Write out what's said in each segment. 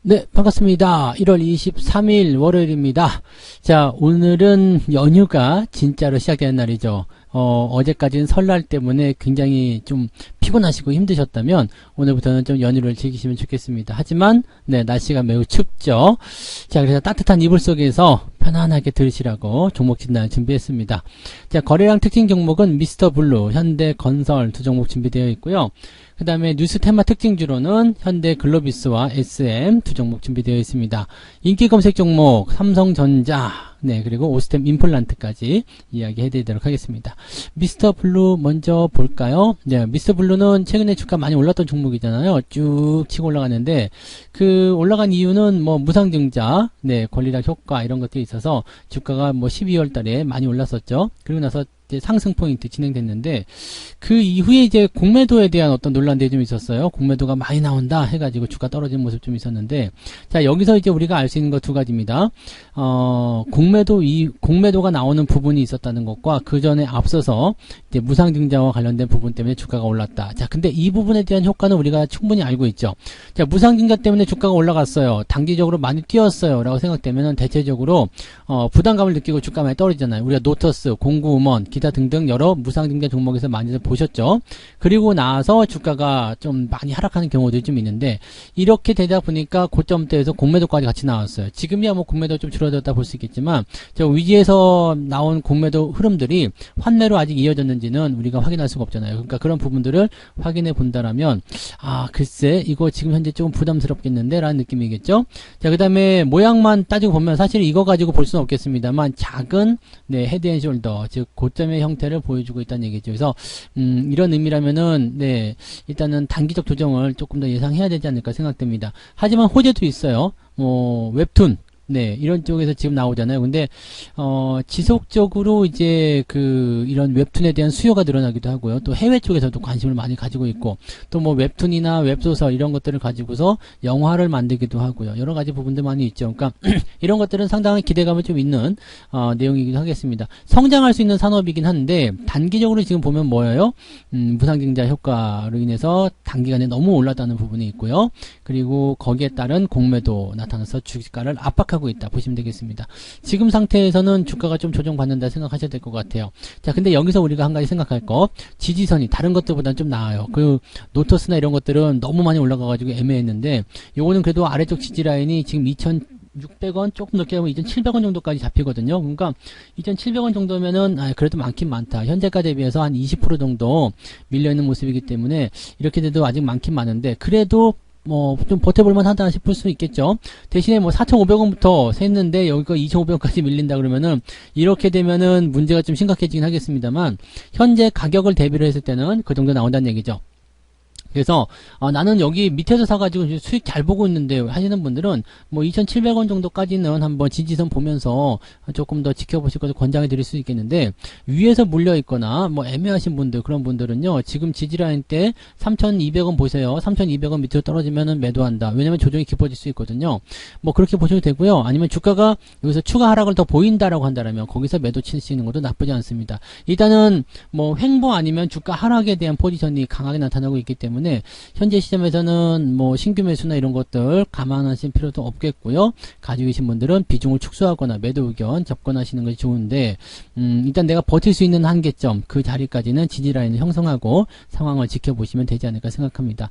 네, 반갑습니다. 1월 23일 월요일입니다. 자, 오늘은 연휴가 진짜로 시작되는 날이죠. 어제까지는 설날 때문에 굉장히 좀 피곤하시고 힘드셨다면 오늘부터는 좀 연휴를 즐기시면 좋겠습니다. 하지만 네, 날씨가 매우 춥죠. 자, 그래서 따뜻한 이불 속에서 편안하게 들으시라고 종목 진단을 준비했습니다. 자, 거래량 특징 종목은 미스터 블루, 현대 건설 두 종목 준비되어 있고요. 그 다음에 뉴스 테마 특징주로는 현대 글로비스와 SM 두 종목 준비되어 있습니다. 인기 검색 종목 삼성전자, 네, 그리고 오스템 임플란트까지 이야기해드리도록 하겠습니다. 미스터 블루 먼저 볼까요? 네, 미스터 블루는 최근에 주가 많이 올랐던 종목이잖아요. 쭉 치고 올라가는데 그 올라간 이유는 뭐 무상증자, 네, 권리락 효과 이런 것들이 있어서 주가가 뭐 12월 달에 많이 올랐었죠. 그리고 나서 상승 포인트 진행됐는데 그 이후에 이제 공매도에 대한 어떤 논란들이 좀 있었어요. 공매도가 많이 나온다 해가지고 주가 떨어지는 모습 좀 있었는데, 자, 여기서 이제 우리가 알 수 있는 것 두 가지입니다. 공매도가 나오는 부분이 있었다는 것과 그 전에 앞서서 이제 무상증자와 관련된 부분 때문에 주가가 올랐다. 자, 근데 이 부분에 대한 효과는 우리가 충분히 알고 있죠. 자, 무상증자 때문에 주가가 올라갔어요. 단기적으로 많이 뛰었어요. 라고 생각되면은 대체적으로 부담감을 느끼고 주가 많이 떨어지잖아요. 우리가 노터스, 공구음원, 기타 등등 여러 무상증자 종목에서 많이들 보셨죠. 그리고 나서 주가가 좀 많이 하락하는 경우들이 좀 있는데, 이렇게 되다 보니까 고점대에서 공매도까지 같이 나왔어요. 지금이야 뭐 공매도 좀 줄어들었다 볼 수 있겠지만, 저 위지에서 나온 공매도 흐름들이 환매로 아직 이어졌는지는 우리가 확인할 수가 없잖아요. 그러니까 그런 부분들을 확인해 본다라면, 아, 글쎄 이거 지금 현재 조금 부담스럽겠는데 라는 느낌이겠죠. 자, 그 다음에 모양만 따지고 보면 사실 이거 가지고 볼 수는 없겠습니다만 작은, 네, 헤드앤숄더, 즉 고점의 형태를 보여주고 있다는 얘기죠. 그래서 이런 의미라면은, 네, 일단은 단기적 조정을 조금 더 예상해야 되지 않을까 생각됩니다. 하지만 호재도 있어요. 웹툰, 네, 이런 쪽에서 지금 나오잖아요. 근데 지속적으로 이제 이런 웹툰에 대한 수요가 늘어나기도 하고요. 또 해외 쪽에서도 관심을 많이 가지고 있고, 또 뭐 웹툰이나 웹소설 이런 것들을 가지고서 영화를 만들기도 하고요. 여러 가지 부분들 많이 있죠. 그러니까 이런 것들은 상당히 기대감이 좀 있는 내용이기도 하겠습니다. 성장할 수 있는 산업이긴 한데 단기적으로 지금 보면 뭐예요? 무상증자 효과로 인해서 단기간에 너무 올랐다는 부분이 있고요. 그리고 거기에 따른 공매도 나타나서 주가를 압박하고 있다 보시면 되겠습니다. 지금 상태에서는 주가가 좀 조정받는다 생각하셔야 될 것 같아요. 자, 근데 여기서 우리가 한 가지 생각할 거, 지지선이 다른 것들보다는 좀 나아요. 그 노토스나 이런 것들은 너무 많이 올라가가지고 애매했는데, 요거는 그래도 아래쪽 지지라인이 지금 2,600원, 조금 넘게 하면 2,700원 정도까지 잡히거든요. 그러니까 2,700원 정도면은 그래도 많긴 많다. 현재가 대비해서 한 20% 정도 밀려있는 모습이기 때문에 이렇게 돼도 아직 많긴 많은데, 그래도 뭐 좀 버텨볼만 하다 싶을 수 있겠죠. 대신에 뭐 4,500원부터 샜는데 여기가 2,500원까지 밀린다 그러면은, 이렇게 되면은 문제가 좀 심각해지긴 하겠습니다만, 현재 가격을 대비를 했을 때는 그 정도 나온다는 얘기죠. 그래서 나는 여기 밑에서 사가지고 수익 잘 보고 있는데 하시는 분들은 뭐 2,700원 정도까지는 한번 지지선 보면서 조금 더 지켜보실 것을 권장해 드릴 수 있겠는데, 위에서 물려 있거나 뭐 애매하신 분들, 그런 분들은요, 지금 지지라인 때 3,200원 보세요. 3,200원 밑으로 떨어지면은 매도한다. 왜냐면 조정이 깊어질 수 있거든요. 뭐 그렇게 보셔도 되고요. 아니면 주가가 여기서 추가 하락을 더 보인다라고 한다면 거기서 매도 치시는 것도 나쁘지 않습니다. 일단은 뭐 횡보 아니면 주가 하락에 대한 포지션이 강하게 나타나고 있기 때문에 현재 시점에서는 뭐 신규 매수나 이런 것들 감안하실 필요도 없겠고요. 가지고 계신 분들은 비중을 축소하거나 매도 의견 접근하시는 것이 좋은데, 일단 내가 버틸 수 있는 한계점, 그 자리까지는 지지라인을 형성하고 상황을 지켜보시면 되지 않을까 생각합니다.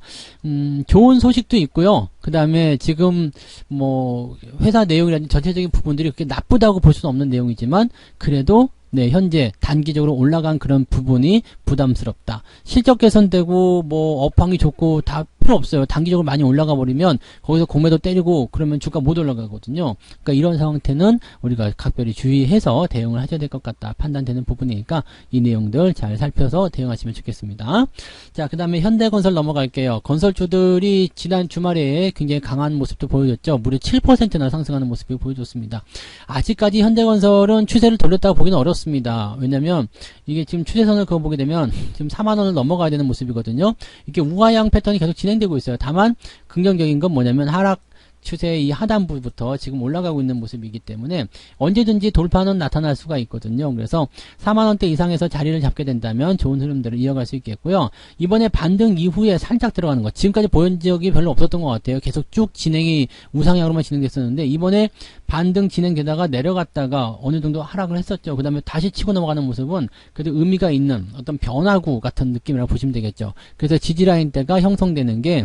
좋은 소식도 있고요. 그 다음에 지금 뭐 회사 내용이라든지 전체적인 부분들이 그렇게 나쁘다고 볼 수는 없는 내용이지만, 그래도 네, 현재 단기적으로 올라간 그런 부분이 부담스럽다. 실적 개선되고 뭐 업황이 좋고 다 필요 없어요. 단기적으로 많이 올라가 버리면 거기서 공매도 때리고 그러면 주가 못 올라가거든요. 그러니까 이런 상태는 우리가 각별히 주의해서 대응을 하셔야 될 것 같다 판단되는 부분이니까 이 내용들 잘 살펴서 대응하시면 좋겠습니다. 자, 그 다음에 현대건설 넘어갈게요. 건설주들이 지난 주말에 굉장히 강한 모습도 보여줬죠. 무려 7%나 상승하는 모습을 보여줬습니다. 아직까지 현대건설은 추세를 돌렸다고 보기는 어렵습니다. 왜냐면 이게 지금 추세선을 그어보게 되면 지금 4만원을 넘어가야 되는 모습이거든요. 이게 우하향 패턴이 계속 진행되고 있어요. 다만 긍정적인 건 뭐냐면 하락 추세의 이 하단부부터 지금 올라가고 있는 모습이기 때문에 언제든지 돌파는 나타날 수가 있거든요. 그래서 4만원대 이상에서 자리를 잡게 된다면 좋은 흐름들을 이어갈 수 있겠고요. 이번에 반등 이후에 살짝 들어가는 것, 지금까지 보연 적이 별로 없었던 것 같아요. 계속 쭉 진행이 우상향으로만 진행됐었는데 이번에 반등 진행되다가 내려갔다가 어느 정도 하락을 했었죠. 그 다음에 다시 치고 넘어가는 모습은 그래도 의미가 있는 어떤 변화구 같은 느낌이라고 보시면 되겠죠. 그래서 지지라인대가 형성되는 게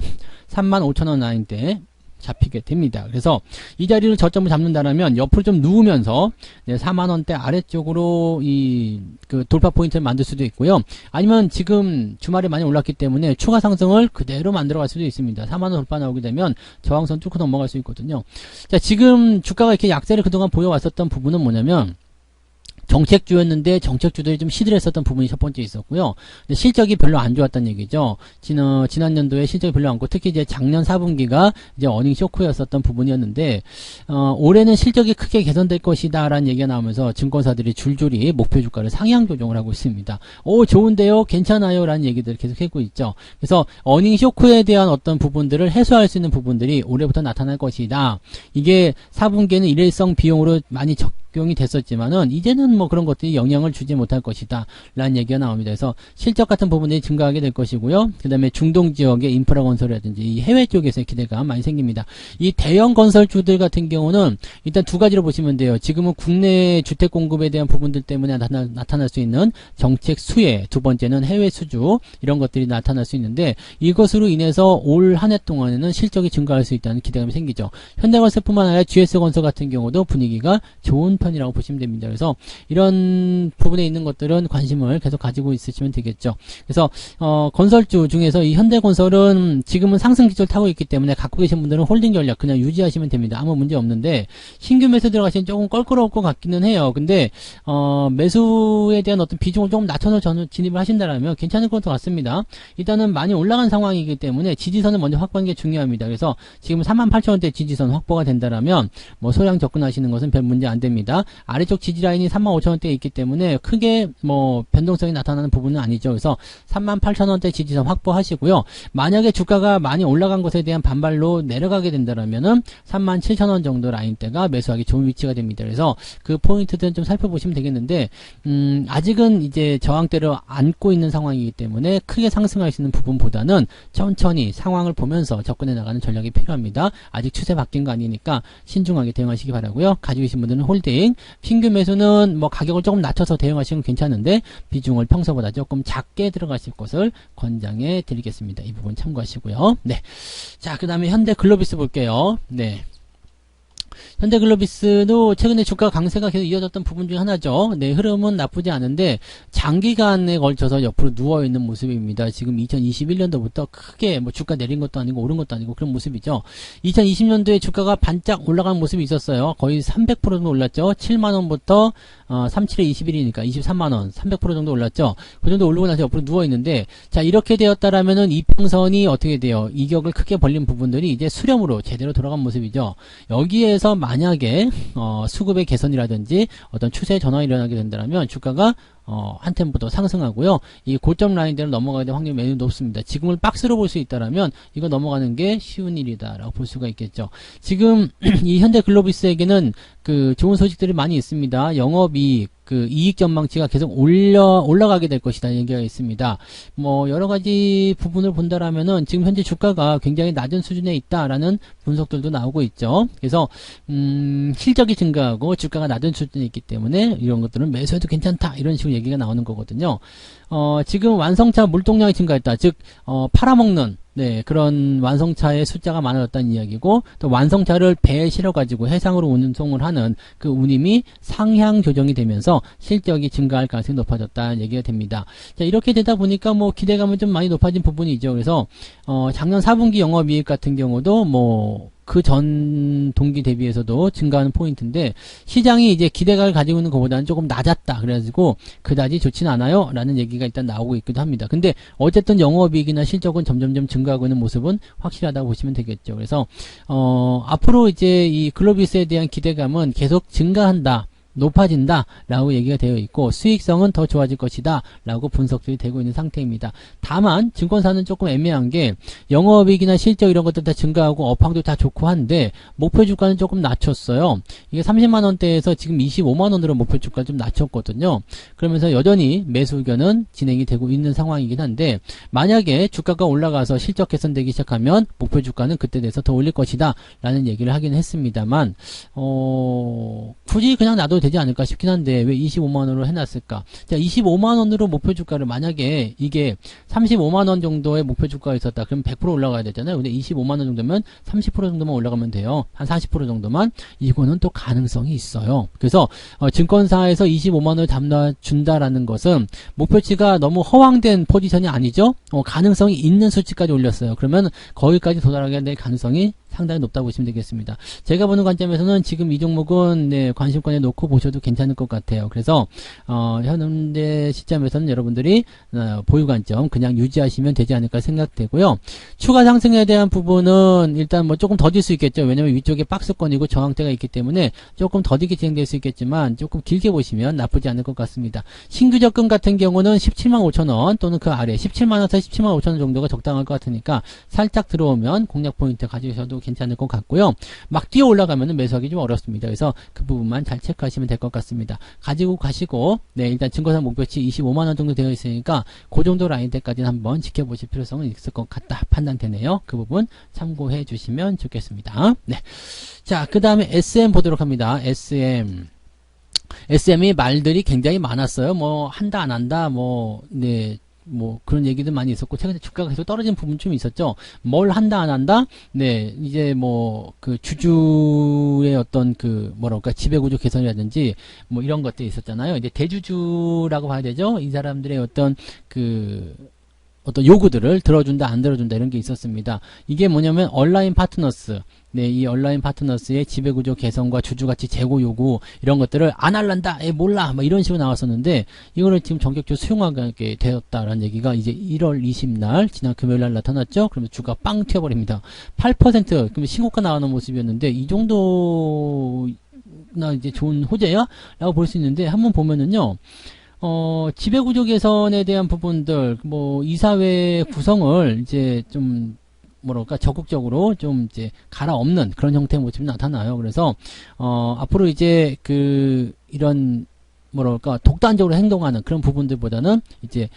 35,000원 라인대 잡히게 됩니다. 그래서 이 자리를 저점을 잡는다면 옆으로 좀 누우면서 4만원대 아래쪽으로 그 돌파 포인트를 만들 수도 있고요. 아니면 지금 주말에 많이 올랐기 때문에 추가 상승을 그대로 만들어갈 수도 있습니다. 4만원 돌파 나오게 되면 저항선 뚫고 넘어갈 수 있거든요. 자, 지금 주가가 이렇게 약세를 그동안 보여왔었던 부분은 뭐냐면 정책주였는데 정책주들이 좀 시들했었던 부분이 첫 번째 있었고요. 근데 실적이 별로 안 좋았다는 얘기죠. 지난 연도에 실적이 별로 않고 특히 이제 작년 4분기가 이제 어닝 쇼크였었던 부분이었는데 올해는 실적이 크게 개선될 것이다라는 얘기가 나오면서 증권사들이 줄줄이 목표 주가를 상향 조정을 하고 있습니다. 오, 좋은데요, 괜찮아요라는 얘기들을 계속 하고 있죠. 그래서 어닝 쇼크에 대한 어떤 부분들을 해소할 수 있는 부분들이 올해부터 나타날 것이다. 이게 4분기에는 일회성 비용으로 많이 적용이 됐었지만은 이제는 뭐 그런 것들이 영향을 주지 못할 것이다 라는 얘기가 나옵니다. 그래서 실적 같은 부분들이 증가하게 될 것이고요. 그 다음에 중동 지역의 인프라 건설이라든지 이 해외 쪽에서의 기대가 많이 생깁니다. 이 대형 건설주들 같은 경우는 일단 두 가지로 보시면 돼요. 지금은 국내 주택 공급에 대한 부분들 때문에 나타날 수 있는 정책 수혜, 두 번째는 해외 수주, 이런 것들이 나타날 수 있는데 이것으로 인해서 올 한 해 동안에는 실적이 증가할 수 있다는 기대감이 생기죠. 현대건설뿐만 아니라 GS건설 같은 경우도 분위기가 좋은 편이라고 보시면 됩니다. 그래서 이런 부분에 있는 것들은 관심을 계속 가지고 있으시면 되겠죠. 그래서 건설주 중에서 이 현대건설은 지금은 상승 기조를 타고 있기 때문에 갖고 계신 분들은 홀딩 전략 그냥 유지하시면 됩니다. 아무 문제 없는데 신규 매수 들어가시면 조금 껄끄러울 것 같기는 해요. 근데 매수에 대한 어떤 비중을 조금 낮춰서 진입을 하신다면 괜찮을 것 같습니다. 일단은 많이 올라간 상황이기 때문에 지지선을 먼저 확보하는 게 중요합니다. 그래서 지금 38,000원대 지지선 확보가 된다면 뭐 소량 접근하시는 것은 별 문제 안 됩니다. 아래쪽 지지라인이 35,000원대에 있기 때문에 크게 뭐 변동성이 나타나는 부분은 아니죠. 그래서 38,000원대 지지선 확보하시고요. 만약에 주가가 많이 올라간 것에 대한 반발로 내려가게 된다면은 37,000원 정도 라인대가 매수하기 좋은 위치가 됩니다. 그래서 그 포인트들은 좀 살펴보시면 되겠는데 아직은 이제 저항대를 안고 있는 상황이기 때문에 크게 상승할 수 있는 부분보다는 천천히 상황을 보면서 접근해 나가는 전략이 필요합니다. 아직 추세 바뀐 거 아니니까 신중하게 대응하시기 바라고요. 가지고 계신 분들은 홀딩, 핑규 매수는 뭐 가격을 조금 낮춰서 대응하시면 괜찮은데 비중을 평소보다 조금 작게 들어가실 것을 권장해 드리겠습니다. 이 부분 참고하시고요. 네. 자, 그 다음에 현대글로비스 볼게요. 네. 현대글로비스도 최근에 주가 강세가 계속 이어졌던 부분 중 하나죠. 네, 흐름은 나쁘지 않은데 장기간에 걸쳐서 옆으로 누워있는 모습입니다. 지금 2021년도부터 크게 뭐 주가 내린 것도 아니고 오른 것도 아니고 그런 모습이죠. 2020년도에 주가가 반짝 올라간 모습이 있었어요. 거의 300% 정도 올랐죠. 7만원부터 37에 21이니까 23만원 300% 정도 올랐죠. 그 정도 오르고 나서 옆으로 누워있는데 자, 이렇게 되었다라면은 이평선이 어떻게 돼요? 이격을 크게 벌린 부분들이 이제 수렴으로 제대로 돌아간 모습이죠. 여기에서 만약에 수급의 개선이라든지 어떤 추세 전환이 일어나게 된다면 주가가 한 템포 상승하고요. 이 고점 라인대로 넘어가게 될 확률이 매우 높습니다. 지금을 박스로 볼 수 있다라면 이거 넘어가는 게 쉬운 일이다라고 볼 수가 있겠죠. 지금 이 현대글로비스에게는 그 좋은 소식들이 많이 있습니다. 영업이익, 그 이익 전망치가 계속 올라가게 될 것이다 얘기가 있습니다. 뭐 여러 가지 부분을 본다라면은 지금 현재 주가가 굉장히 낮은 수준에 있다라는 분석들도 나오고 있죠. 그래서 실적이 증가하고 주가가 낮은 수준에 있기 때문에 이런 것들은 매수해도 괜찮다 이런 식으로 얘기가 나오는 거거든요. 지금 완성차 물동량이 증가했다. 즉 팔아먹는 네, 그런 완성차의 숫자가 많아졌다는 이야기고, 또 완성차를 배에 실어가지고 해상으로 운송을 하는 그 운임이 상향 조정이 되면서 실적이 증가할 가능성이 높아졌다는 얘기가 됩니다. 자, 이렇게 되다 보니까 뭐 기대감은 좀 많이 높아진 부분이죠. 그래서, 작년 4분기 영업이익 같은 경우도 뭐, 그 전 동기 대비해서도 증가하는 포인트인데 시장이 이제 기대감을 가지고 있는 것보다는 조금 낮았다. 그래가지고 그다지 좋지는 않아요. 라는 얘기가 일단 나오고 있기도 합니다. 근데 어쨌든 영업이익이나 실적은 점점점 증가하고 있는 모습은 확실하다고 보시면 되겠죠. 그래서 앞으로 이제 이 글로비스에 대한 기대감은 계속 증가한다. 높아진다라고 얘기가 되어 있고 수익성은 더 좋아질 것이다 라고 분석들이 되고 있는 상태입니다. 다만 증권사는 조금 애매한 게 영업이익이나 실적 이런 것들 다 증가하고 업황도 다 좋고 한데 목표 주가는 조금 낮췄어요. 이게 30만원대에서 지금 25만원으로 목표 주가를 좀 낮췄거든요. 그러면서 여전히 매수 의견은 진행이 되고 있는 상황이긴 한데 만약에 주가가 올라가서 실적 개선되기 시작하면 목표 주가는 그때 돼서 더 올릴 것이다 라는 얘기를 하긴 했습니다만 굳이 그냥 놔도 되지 않을까 싶긴 한데 왜 25만원으로 해놨을까? 자, 25만원으로 목표 주가를 만약에 이게 35만원 정도의 목표 주가가 있었다. 그럼 100% 올라가야 되잖아요. 근데 25만원 정도면 30% 정도만 올라가면 돼요. 한 40% 정도만. 이거는 또 가능성이 있어요. 그래서 증권사에서 25만원을 담아준다라는 것은 목표치가 너무 허황된 포지션이 아니죠. 가능성이 있는 수치까지 올렸어요. 그러면 거기까지 도달하게 될 가능성이 상당히 높다고 보시면 되겠습니다. 제가 보는 관점에서는 지금 이 종목은 네, 관심권에 놓고 보셔도 괜찮을 것 같아요. 그래서 현재 시점에서는 여러분들이 보유 관점 그냥 유지하시면 되지 않을까 생각되고요. 추가 상승에 대한 부분은 일단 뭐 조금 더딜 수 있겠죠. 왜냐면 위쪽에 박스권이고 저항대가 있기 때문에 조금 더디게 진행될 수 있겠지만 조금 길게 보시면 나쁘지 않을 것 같습니다. 신규 접근 같은 경우는 17만 5천원 또는 그 아래 17만원에서 17만 5천원 정도가 적당할 것 같으니까 살짝 들어오면 공략 포인트 가지셔도 괜찮을 것 같고요. 막 뛰어 올라가면 매수하기 좀 어렵습니다. 그래서 그 부분만 잘 체크하시면 될 것 같습니다. 가지고 가시고 네, 일단 증권사 목표치 25만원 정도 되어 있으니까 그 정도 라인대까지는 한번 지켜보실 필요성은 있을 것 같다 판단되네요. 그 부분 참고해 주시면 좋겠습니다. 네, 자, 그 다음에 SM 보도록 합니다. SM이 말들이 굉장히 많았어요. 뭐 한다 안 한다 네, 뭐 그런 얘기도 많이 있었고 최근에 주가가 계속 떨어진 부분 좀 있었죠. 뭘 한다 안 한다? 네, 이제 뭐 그 주주의 어떤 그 뭐랄까 지배구조 개선이라든지 뭐 이런 것들이 있었잖아요. 이제 대주주라고 봐야 되죠. 이 사람들의 어떤 요구들을 들어준다 안 들어준다 이런 게 있었습니다. 이게 뭐냐면 온라인 파트너스, 네, 이 온라인 파트너스의 지배구조 개선과 주주가치 재고 요구 이런 것들을 안 할란다, 몰라, 뭐 이런 식으로 나왔었는데 이거를 지금 전격적으로 수용하게 되었다라는 얘기가 이제 1월 20날 지난 금요일날 나타났죠. 그러면 주가 빵 튀어버립니다. 8% 그러면 신고가 나오는 모습이었는데 이 정도나 이제 좋은 호재야? 라고 볼 수 있는데 한번 보면은요. 지배구조 개선에 대한 부분들, 뭐, 이사회 구성을 이제 좀, 뭐랄까, 적극적으로 좀 이제 갈아엎는 그런 형태의 모습이 나타나요. 그래서, 앞으로 이제 이런, 뭐랄까, 독단적으로 행동하는 그런 부분들보다는 이제,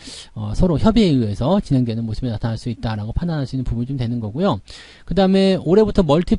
서로 협의에 의해서 진행되는 모습이 나타날 수 있다라고 판단할 수 있는 부분이 좀 되는 거고요. 그 다음에 올해부터 멀티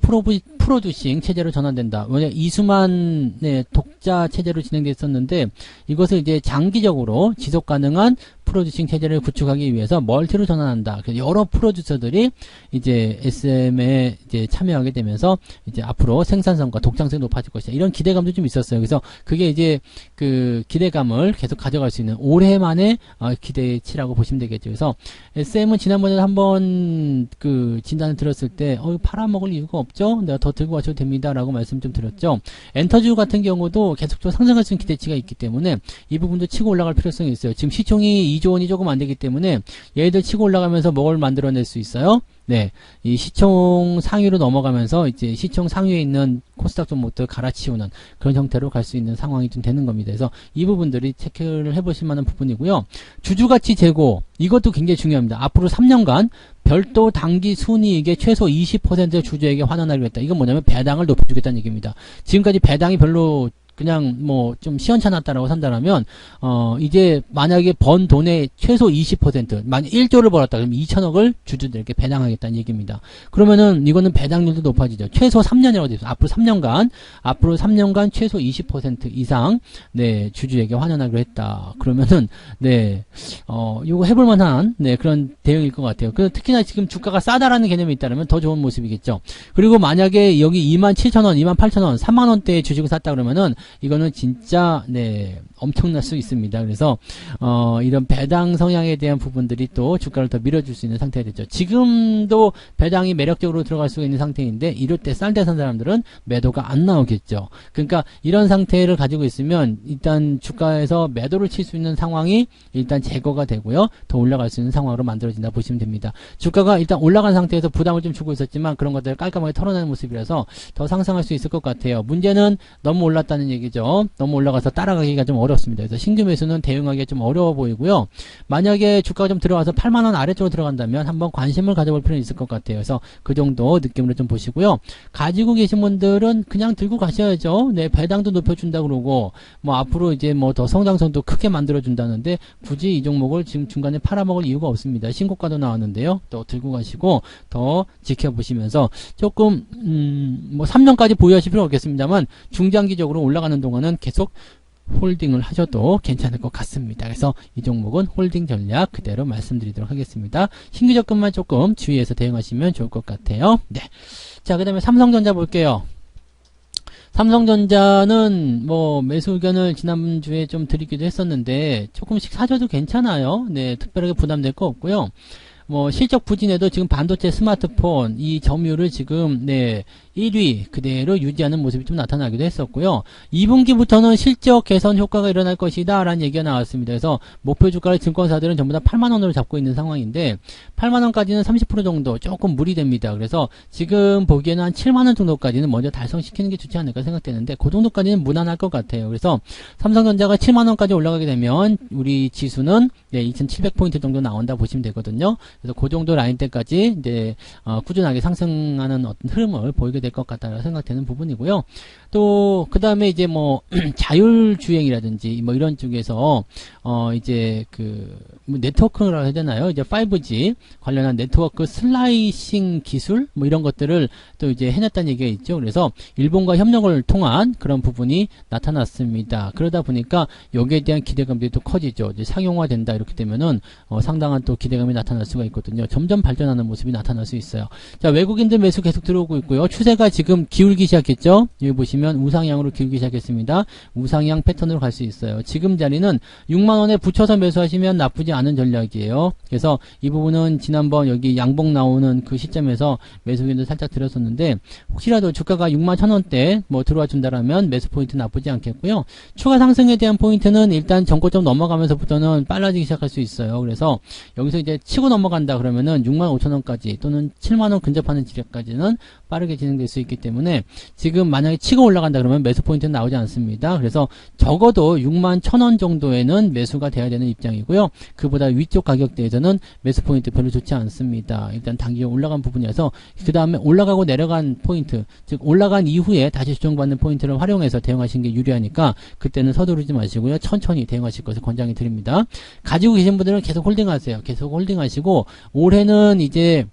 프로듀싱 체제로 전환된다. 왜냐 이수만 네, 독자 체제로 진행됐었는데 이것을 이제 장기적으로 지속 가능한 프로듀싱 체제를 구축하기 위해서 멀티로 전환한다. 그래서 여러 프로듀서들이 이제 SM에 이제 참여하게 되면서 이제 앞으로 생산성과 독창성이 높아질 것이다. 이런 기대감도 좀 있었어요. 그래서 그게 이제 그 기대감을 계속 가져갈 수 있는 올해만의 기대치라고 보시면 되겠죠. 그래서 SM은 지난번에 한번 그 진단을 들었을 때 팔아먹을 이유가 없죠. 내가 더 들고 가셔도 됩니다라고 말씀 좀 드렸죠. 엔터주 같은 경우도 계속적으로 상승할 수 있는 기대치가 있기 때문에 이 부분도 치고 올라갈 필요성이 있어요. 지금 시총이 2조 원이 조금 안 되기 때문에 얘들 치고 올라가면서 뭘 만들어낼 수 있어요? 네, 이 시총 상위로 넘어가면서 이제 시총 상위에 있는 코스닥 종목들 갈아치우는 그런 형태로 갈 수 있는 상황이 좀 되는 겁니다. 그래서 이 부분들이 체크를 해보실 만한 부분이고요. 주주가치 재고 이것도 굉장히 중요합니다. 앞으로 3년간 별도 당기 순이익의 최소 20% 주주에게 환원하기로 했다. 이건 뭐냐면 배당을 높여주겠다는 얘기입니다. 지금까지 배당이 별로 그냥 뭐 좀 시원찮았다라고 산다면 이제 만약에 번 돈의 최소 20% 만약 1조를 벌었다 그러면 2천억을 주주들에게 배당하겠다는 얘기입니다. 그러면은 이거는 배당률도 높아지죠. 최소 3년이라고 되어 있어요. 앞으로 3년간 최소 20% 이상 네 주주에게 환원하기로 했다. 그러면은 네 이거 해볼 만한 네 그런 대응일 것 같아요. 그 특히나 지금 주가가 싸다라는 개념이 있다면 더 좋은 모습이겠죠. 그리고 만약에 여기 27,000원, 28,000원, 3만원대에 주식을 샀다 그러면은 이거는 진짜 네 엄청날 수 있습니다. 그래서 이런 배당 성향에 대한 부분들이 또 주가를 더 밀어줄 수 있는 상태가 됐죠. 지금도 배당이 매력적으로 들어갈 수 있는 상태인데 이럴 때 쌀 때 산 사람들은 매도가 안 나오겠죠. 그러니까 이런 상태를 가지고 있으면 일단 주가에서 매도를 칠 수 있는 상황이 일단 제거가 되고요. 더 올라갈 수 있는 상황으로 만들어진다 보시면 됩니다. 주가가 일단 올라간 상태에서 부담을 좀 주고 있었지만 그런 것들을 깔끔하게 털어내는 모습이라서 더 상승할 수 있을 것 같아요. 문제는 너무 올랐다는 올라갔다는 얘기죠. 너무 올라가서 따라가기가 좀 어렵습니다. 그래서 신규 매수는 대응하기가 좀 어려워 보이고요. 만약에 주가가 좀 들어가서 8만원 아래쪽으로 들어간다면 한번 관심을 가져볼 필요는 있을 것 같아요. 그래서 그 정도 느낌으로 좀 보시고요. 가지고 계신 분들은 그냥 들고 가셔야죠. 네, 배당도 높여준다 그러고 뭐 앞으로 이제 뭐 더 성장성도 크게 만들어준다는데 굳이 이 종목을 지금 중간에 팔아먹을 이유가 없습니다. 신고가도 나왔는데요. 또 들고 가시고 더 지켜보시면서 조금 뭐 3년까지 보유하실 필요는 없겠습니다만 중장기적으로 올라가는 동안은 계속 홀딩을 하셔도 괜찮을 것 같습니다. 그래서 이 종목은 홀딩 전략 그대로 말씀드리도록 하겠습니다. 신규 접근만 조금 주의해서 대응하시면 좋을 것 같아요. 네. 자, 그 다음에 삼성전자 볼게요. 삼성전자는 뭐 매수 의견을 지난주에 좀 드리기도 했었는데 조금씩 사셔도 괜찮아요. 네, 특별하게 부담될 거 없고요. 뭐 실적 부진에도 지금 반도체 스마트폰 이 점유율을 지금 1위 그대로 유지하는 모습이 좀 나타나기도 했었고요. 2분기부터는 실적 개선 효과가 일어날 것이다 라는 얘기가 나왔습니다. 그래서 목표 주가를 증권사들은 전부 다 8만원으로 잡고 있는 상황인데 8만원까지는 30% 정도 조금 무리됩니다. 그래서 지금 보기에는 한 7만원 정도까지는 먼저 달성시키는 게 좋지 않을까 생각되는데 그 정도까지는 무난할 것 같아요. 그래서 삼성전자가 7만원까지 올라가게 되면 우리 지수는 2700포인트 정도 나온다 보시면 되거든요. 그래서 그 정도 라인대까지 이제 꾸준하게 상승하는 어떤 흐름을 보이게 될 것 같다고 생각되는 부분이고요. 또 그 다음에 이제 뭐 자율주행이라든지 뭐 이런 쪽에서 이제 뭐 네트워크라고 해야 되나요? 이제 5G 관련한 네트워크 슬라이싱 기술 뭐 이런 것들을 또 이제 해냈다는 얘기가 있죠. 그래서 일본과 협력을 통한 그런 부분이 나타났습니다. 그러다 보니까 여기에 대한 기대감들이 또 커지죠. 이제 상용화된다 이렇게 되면은 상당한 또 기대감이 나타날 수가 있거든요. 점점 발전하는 모습이 나타날 수 있어요. 자, 외국인들 매수 계속 들어오고 있고요. 추세가 지금 기울기 시작했죠. 여기 보시면 우상향으로 기울기 시작했습니다. 우상향 패턴으로 갈 수 있어요. 지금 자리는 6만원에 붙여서 매수하시면 나쁘지 않은 전략이에요. 그래서 이 부분은 지난번 여기 양봉 나오는 그 시점에서 매수 의견도 살짝 드렸었는데 혹시라도 주가가 6만 1,000원대 뭐 들어와 준다라면 매수 포인트 나쁘지 않겠고요. 추가 상승에 대한 포인트는 일단 전고점 넘어가면서부터는 빨라지기 시작할 수 있어요. 그래서 여기서 이제 치고 넘어간다 그러면은 6만 5천원까지 또는 7만원 근접하는 지역까지는 빠르게 진행될 수 있기 때문에 지금 만약에 치고 올라간다 그러면 매수 포인트는 나오지 않습니다. 그래서 적어도 6만 1,000원 정도에는 매수가 돼야 되는 입장이고요. 그보다 위쪽 가격대에서는 매수 포인트 별로 좋지 않습니다. 일단 단기적으로 올라간 부분이어서 그 다음에 올라가고 내려간 포인트, 즉 올라간 이후에 다시 조정받는 포인트를 활용해서 대응하시는 게 유리하니까 그때는 서두르지 마시고요. 천천히 대응하실 것을 권장해 드립니다. 가지고 계신 분들은 계속 홀딩하세요. 계속 홀딩하시고 올해는 이제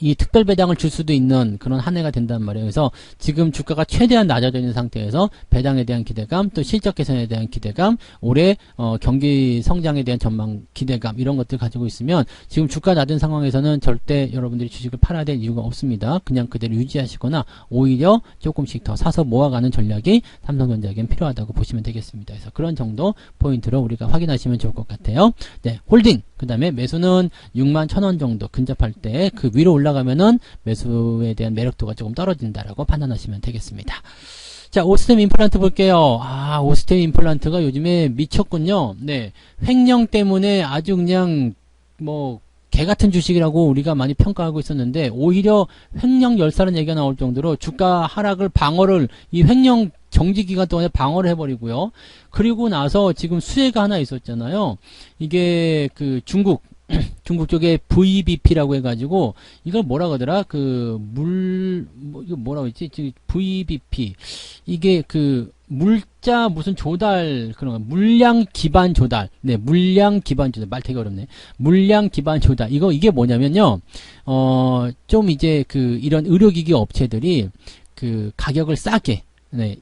이 특별 배당을 줄 수도 있는 그런 한 해가 된단 말이에요. 그래서 지금 주가가 최대한 낮아져 있는 상태에서 배당에 대한 기대감, 또 실적 개선에 대한 기대감, 올해 경기 성장에 대한 전망 기대감 이런 것들 가지고 있으면 지금 주가 낮은 상황에서는 절대 여러분들이 주식을 팔아야 될 이유가 없습니다. 그냥 그대로 유지하시거나 오히려 조금씩 더 사서 모아가는 전략이 삼성전자에겐 필요하다고 보시면 되겠습니다. 그래서 그런 정도 포인트로 우리가 확인하시면 좋을 것 같아요. 네, 홀딩. 그 다음에 매수는 6만 1,000원 정도 근접할 때 그 위로 올라가면은 매수에 대한 매력도가 조금 떨어진다라고 판단하시면 되겠습니다. 자, 오스템 임플란트 볼게요. 오스템 임플란트가 요즘에 미쳤군요. 네. 횡령 때문에 아주 그냥 뭐 개같은 주식이라고 우리가 많이 평가하고 있었는데 오히려 횡령 열사라는 얘기가 나올 정도로 주가 하락을 방어를 이 횡령 정지 기간 동안에 방어를 해버리고요. 그리고 나서 지금 수혜가 하나 있었잖아요. 이게 중국 쪽에 VBP라고 해가지고 이걸 뭐라 그러더라? 이거 뭐라고 했지? VBP 이게 물자 무슨 조달 그런 거 물량 기반 조달. 네, 물량 기반 조달. 말 되게 어렵네. 물량 기반 조달. 이게 뭐냐면요. 좀 이제 이런 의료기기 업체들이 가격을 싸게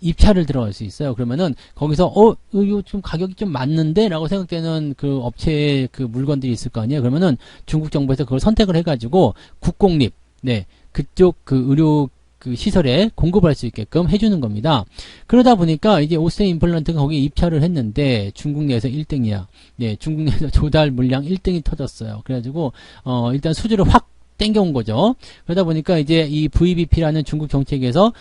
입찰을 들어갈 수 있어요. 그러면은 거기서 이거 좀 가격이 좀 맞는데 라고 생각되는 그 업체의 물건들이 있을 거 아니에요. 그러면은 중국 정부에서 그걸 선택을 해가지고 국공립 그쪽 의료 시설에 공급할 수 있게끔 해주는 겁니다. 그러다 보니까 이제 오스템 임플란트가 거기에 입찰을 했는데 중국 내에서 1등이야. 네, 중국 내에서 조달 물량 1등이 터졌어요. 그래가지고 일단 수주를 확 땡겨온 거죠. 그러다 보니까 이제 이 VBP라는 중국 정책에서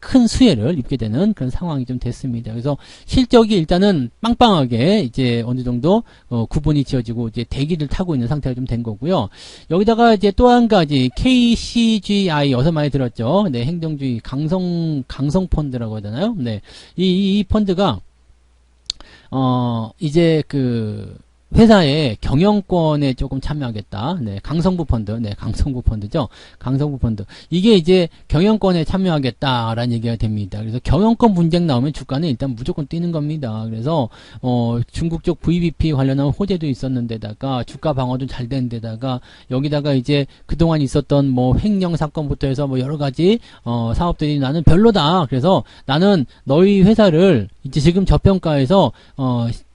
큰 수혜를 입게 되는 그런 상황이 좀 됐습니다. 그래서 실적이 일단은 빵빵하게 이제 어느 정도 구분이 지어지고 이제 대기를 타고 있는 상태가 좀 된 거고요. 여기다가 이제 또 한 가지 KCGI 어서 많이 들었죠. 네, 행정주의 강성 펀드라고 하잖아요. 네, 이 펀드가 이제 회사의 경영권에 조금 참여하겠다. 네, 강성부 펀드. 네, 강성부 펀드죠. 강성부 펀드. 이게 이제 경영권에 참여하겠다라는 얘기가 됩니다. 그래서 경영권 분쟁 나오면 주가는 일단 무조건 뛰는 겁니다. 그래서, 중국 쪽 VBP 관련한 호재도 있었는데다가 주가 방어도 잘 된 데다가 여기다가 이제 그동안 있었던 뭐 횡령 사건부터 해서 뭐 여러 가지, 사업들이 나는 별로다. 그래서 나는 너희 회사를 이제 지금 저평가에서,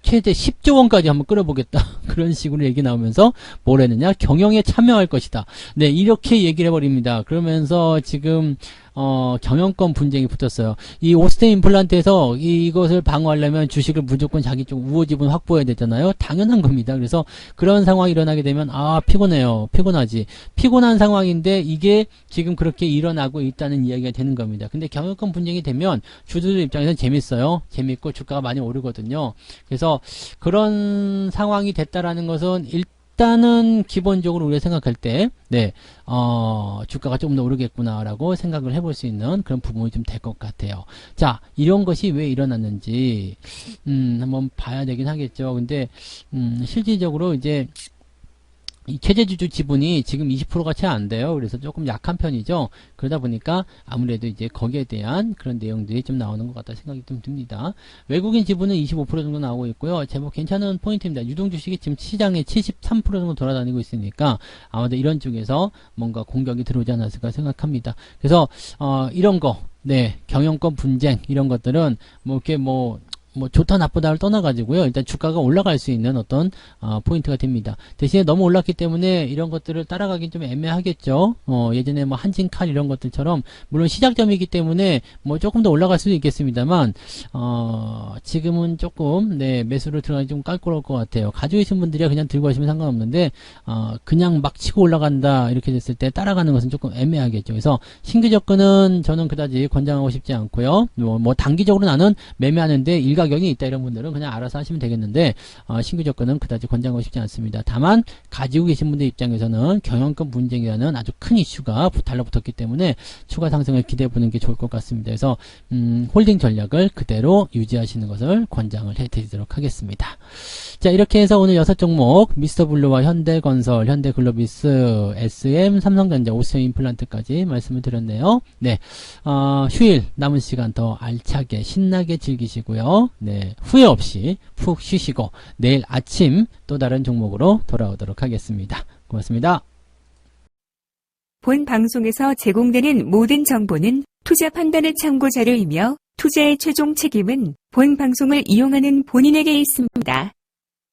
최대 10조 원까지 한번 끌어보겠다. 그런 식으로 얘기 나오면서 뭘 했느냐? 경영에 참여할 것이다. 네, 이렇게 얘기를 해버립니다. 그러면서 지금 경영권 분쟁이 붙었어요. 이 오스템 임플란트에서 이것을 방어하려면 주식을 무조건 자기 쪽 우호 지분 확보해야 되잖아요. 당연한 겁니다. 그래서 그런 상황이 일어나게 되면 피곤해요. 피곤하지. 피곤한 상황인데 이게 지금 그렇게 일어나고 있다는 이야기가 되는 겁니다. 근데 경영권 분쟁이 되면 주주들 입장에서는 재밌어요. 재밌고 주가가 많이 오르거든요. 그래서 그런 상황이 됐다라는 것은 일단은 기본적으로 우리가 생각할 때, 네, 주가가 조금 더 오르겠구나라고 생각을 해볼 수 있는 그런 부분이 좀 될 것 같아요. 자, 이런 것이 왜 일어났는지, 한번 봐야 되긴 하겠죠. 근데, 실질적으로 이제, 이 최대주주 지분이 지금 20%가 채 안 돼요. 그래서 조금 약한 편이죠. 그러다 보니까 아무래도 이제 거기에 대한 그런 내용들이 좀 나오는 것 같다 생각이 좀 듭니다. 외국인 지분은 25% 정도 나오고 있고요. 제법 괜찮은 포인트입니다. 유동주식이 지금 시장에 73% 정도 돌아다니고 있으니까 아마도 이런 쪽에서 뭔가 공격이 들어오지 않았을까 생각합니다. 그래서 이런 거, 네, 경영권 분쟁 이런 것들은 뭐 이렇게 뭐 좋다 나쁘다를 떠나가지고요. 일단 주가가 올라갈 수 있는 어떤 포인트가 됩니다. 대신에 너무 올랐기 때문에 이런 것들을 따라가긴 좀 애매하겠죠. 예전에 뭐 한진칼 이런 것들처럼 물론 시작점이기 때문에 뭐 조금 더 올라갈 수도 있겠습니다만 지금은 조금 네, 매수를 들어가기 좀 껄끄러울 것 같아요. 가지고 계신 분들이야 그냥 들고 가시면 상관없는데 그냥 막 치고 올라간다 이렇게 됐을 때 따라가는 것은 조금 애매하겠죠. 그래서 신규 접근은 저는 그다지 권장하고 싶지 않고요. 뭐 단기적으로 나는 매매하는데 일가견이 있다 이런 분들은 그냥 알아서 하시면 되겠는데 신규 접근은 그다지 권장하고 싶지 않습니다. 다만 가지고 계신 분들 입장에서는 경영권 분쟁이라는 아주 큰 이슈가 달라붙었기 때문에 추가 상승을 기대해보는 게 좋을 것 같습니다. 그래서 홀딩 전략을 그대로 유지하시는 것을 권장을 해드리도록 하겠습니다. 자, 이렇게 해서 오늘 6종목 미스터블루와 현대건설, 현대글로비스, SM, 삼성전자, 오스템 임플란트까지 말씀을 드렸네요. 네, 휴일 남은 시간 더 알차게 신나게 즐기시고요. 네, 후회 없이 푹 쉬시고 내일 아침 또 다른 종목으로 돌아오도록 하겠습니다. 고맙습니다. 본 방송에서 제공되는 모든 정보는 투자 판단의 참고 자료이며 투자의 최종 책임은 본 방송을 이용하는 본인에게 있습니다.